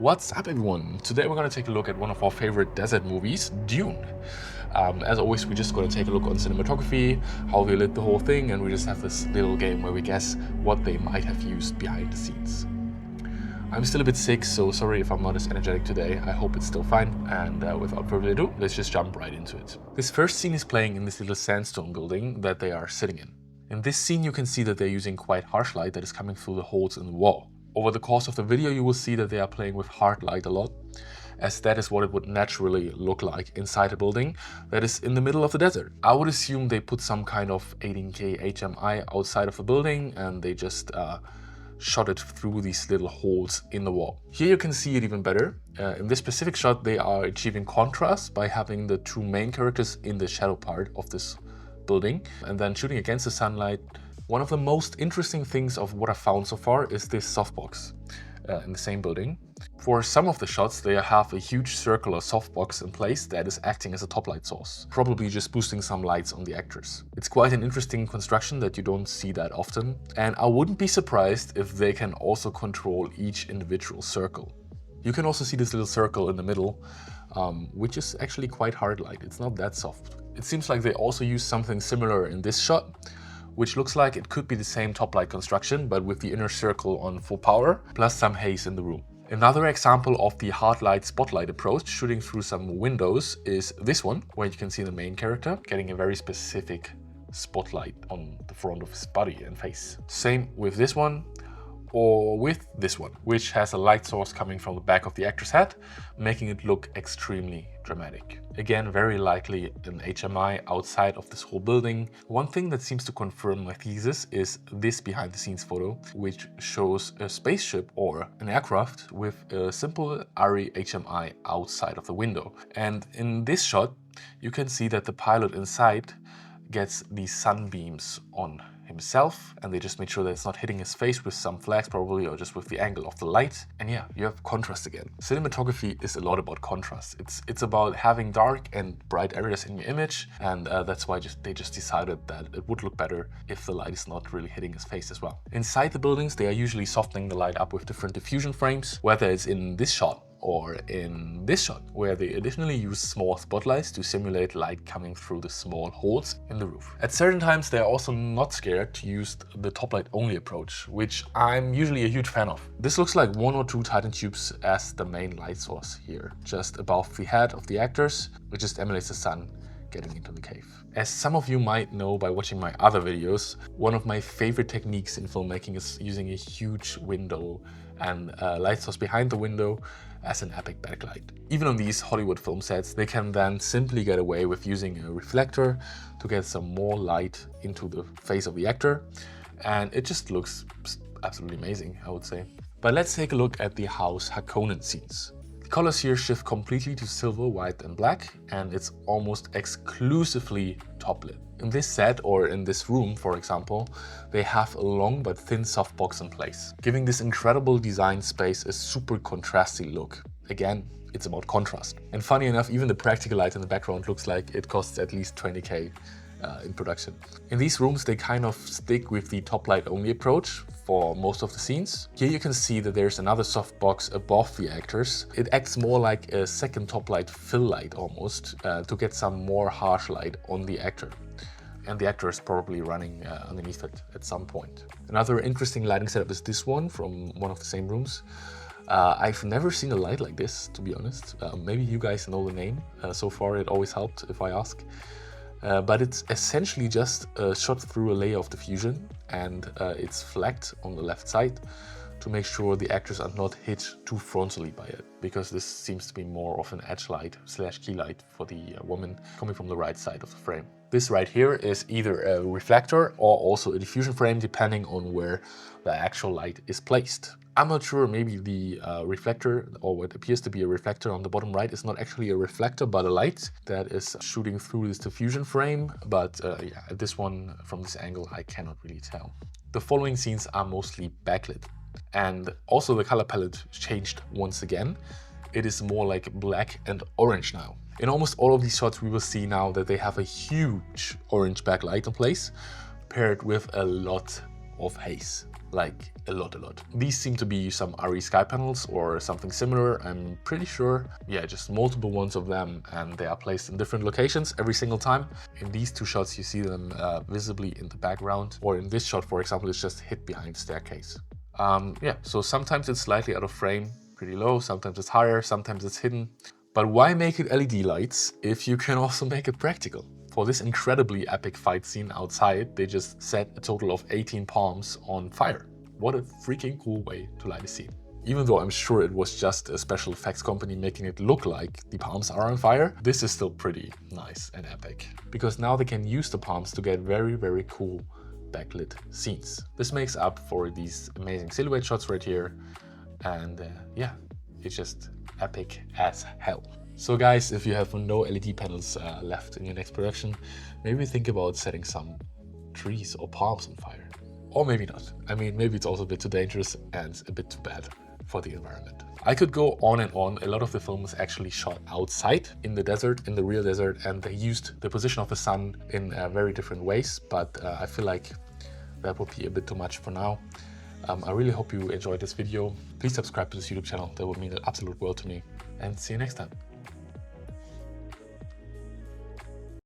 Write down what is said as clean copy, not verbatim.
What's up, everyone? Today we're going to take a look at one of our favorite desert movies, Dune. As always, we're just going to take a look on cinematography, how they lit the whole thing, and we just have this little game where we guess what they might have used behind the scenes. I'm still a bit sick, so sorry if I'm not as energetic today. I hope it's still fine, and without further ado, let's just jump right into it. This first scene is playing in this little sandstone building that they are sitting in. In this scene, you can see that they're using quite harsh light that is coming through the holes in the wall. Over the course of the video, you will see that they are playing with hard light a lot, as that is what it would naturally look like inside a building that is in the middle of the desert. I would assume they put some kind of 18K HMI outside of the building and they just shot it through these little holes in the wall. Here you can see it even better. In this specific shot, they are achieving contrast by having the two main characters in the shadow part of this building and then shooting against the sunlight. One of the most interesting things of what I found so far is this softbox in the same building. For some of the shots, they have a huge circular softbox in place that is acting as a top light source, probably just boosting some lights on the actors. It's quite an interesting construction that you don't see that often, and I wouldn't be surprised if they can also control each individual circle. You can also see this little circle in the middle, which is actually quite hard light. It's not that soft. It seems like they also use something similar in this shot, which looks like it could be the same top light construction, but with the inner circle on full power, plus some haze in the room. Another example of the hard light spotlight approach shooting through some windows is this one, where you can see the main character getting a very specific spotlight on the front of his body and face. Same with this one, or with this one, which has a light source coming from the back of the actor's head, making it look extremely dramatic. Again, very likely an HMI outside of this whole building. One thing that seems to confirm my thesis is this behind the scenes photo, which shows a spaceship or an aircraft with a simple ARRI HMI outside of the window. And in this shot, you can see that the pilot inside gets these sunbeams on himself, and they just made sure that it's not hitting his face with some flags probably, or just with the angle of the light. And yeah, you have contrast again. Cinematography is a lot about contrast. It's about having dark and bright areas in your image, and that's why they just decided that it would look better if the light is not really hitting his face as well. Inside the buildings, they are usually softening the light up with different diffusion frames, whether it's in this shot or in this shot, where they additionally use small spotlights to simulate light coming through the small holes in the roof. At certain times, they are also not scared to use the top light only approach, which I'm usually a huge fan of. This looks like one or two Titan tubes as the main light source here, just above the head of the actors, which just emulates the sun getting into the cave. As some of you might know by watching my other videos, one of my favorite techniques in filmmaking is using a huge window and light source behind the window as an epic backlight. Even on these Hollywood film sets, they can then simply get away with using a reflector to get some more light into the face of the actor, and it just looks absolutely amazing, I would say. But let's take a look at the house Harkonnen scenes. The colors here shift completely to silver, white and black, and it's almost exclusively top lit. In this set, or in this room for example, they have a long but thin softbox in place, giving this incredible design space a super contrasty look. Again, it's about contrast. And funny enough, even the practical light in the background looks like it costs at least 20K in production. In these rooms, they kind of stick with the top light only approach for most of the scenes. Here you can see that there's another softbox above the actors. It acts more like a second top light fill light almost, to get some more harsh light on the actor. And the actor is probably running underneath it at some point. Another interesting lighting setup is this one from one of the same rooms. I've never seen a light like this, to be honest. Maybe you guys know the name. So far it always helped if I ask. But it's essentially just shot through a layer of diffusion, and it's flagged on the left side to make sure the actors are not hit too frontally by it, because this seems to be more of an edge light / key light for the woman coming from the right side of the frame. This right here is either a reflector or also a diffusion frame, depending on where the actual light is placed. I'm not sure, maybe the reflector, or what appears to be a reflector on the bottom right, is not actually a reflector but a light that is shooting through this diffusion frame. But yeah, this one from this angle I cannot really tell. The following scenes are mostly backlit, and also the color palette changed once again. It is more like black and orange now. In almost all of these shots we will see now that they have a huge orange backlight in place, paired with a lot of haze. like a lot. These seem to be some RE sky panels or something similar, I'm pretty sure. Yeah, just multiple ones of them, and they are placed in different locations every single time. In these two shots you see them visibly in the background, or in this shot, for example, it's just hid behind the staircase. Yeah, so sometimes it's slightly out of frame, pretty low, sometimes it's higher, sometimes it's hidden. But why make it LED lights if you can also make it practical? For this incredibly epic fight scene outside, they just set a total of 18 palms on fire. What a freaking cool way to light a scene. Even though I'm sure it was just a special effects company making it look like the palms are on fire, this is still pretty nice and epic. Because now they can use the palms to get very cool backlit scenes. This makes up for these amazing silhouette shots right here. And yeah, it's just epic as hell. So guys, if you have no LED panels left in your next production, maybe think about setting some trees or palms on fire. Or maybe not. I mean, maybe it's also a bit too dangerous and a bit too bad for the environment. I could go on and on. A lot of the film was actually shot outside in the desert, in the real desert, and they used the position of the sun in very different ways, but I feel like that would be a bit too much for now. I really hope you enjoyed this video. Please subscribe to this YouTube channel. That would mean the absolute world to me. And see you next time.